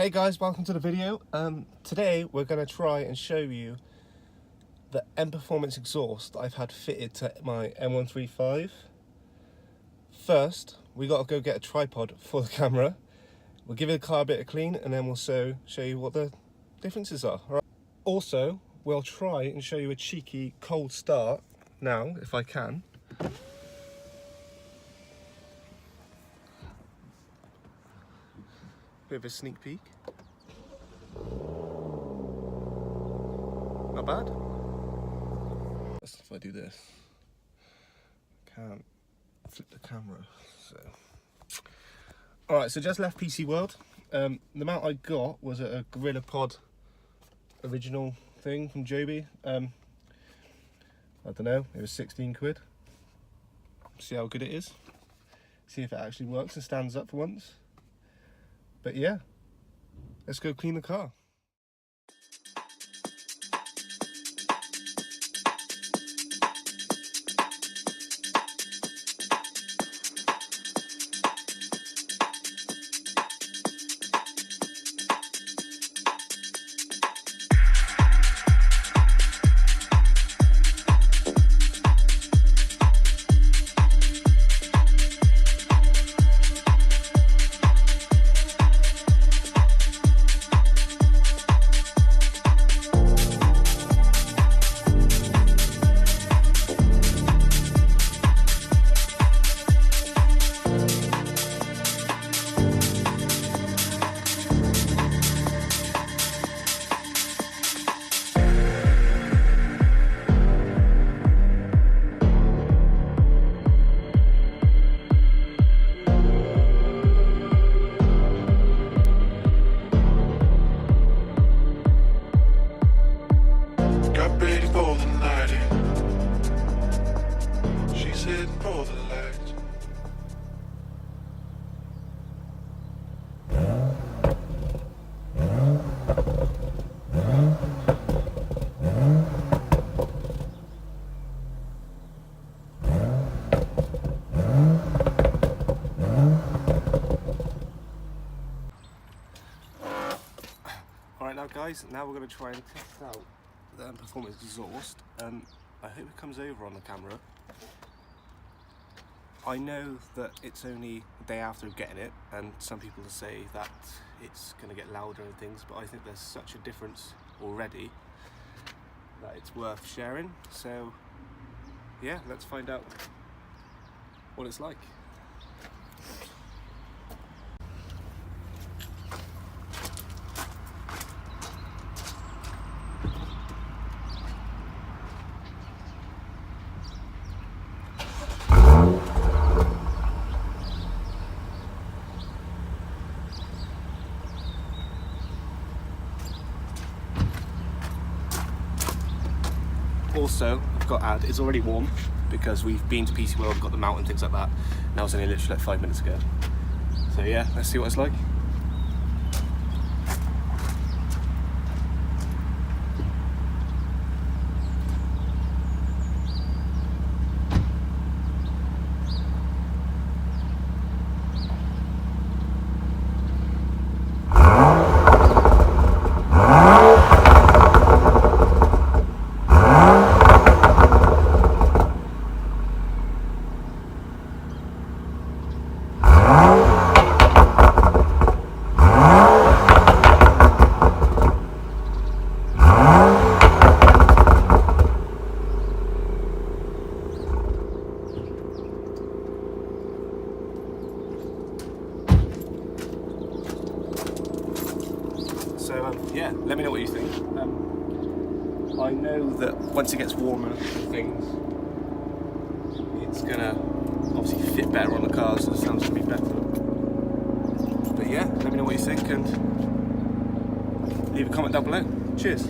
Hey guys, welcome to the video. Today we're going to try and show you the M Performance exhaust that I've had fitted to my M135. First, we got to go get a tripod for the camera. We'll give the car a bit of clean and then we'll show you what the differences are. All right. Also, we'll try and show you a cheeky cold start now, if I can. Bit of a sneak peek. Not bad. If I do this, can't flip the camera. So, all right. So just left PC World. The mount I got was a Gorilla Pod original thing from Joby. I don't know. It was 16 quid. See how good it is. See if it actually works and stands up for once. But yeah, let's go clean the car. Alright now guys, now we're going to try and test out the M Performance exhaust. I hope it comes over on the camera. I know that it's only a day after getting it, and some people say that it's going to get louder and things, but I think there's such a difference already that it's worth sharing. So yeah, let's find out what it's like. Also, I've got to add, it's already warm because we've been to PC World, got the mount and things like that. That was only literally like 5 minutes ago. So yeah, let's see what it's like. So yeah, let me know what you think. I know that once it gets warmer and things, it's gonna obviously fit better on the car, so the sound's gonna be better. But yeah, let me know what you think and leave a comment down below. Cheers.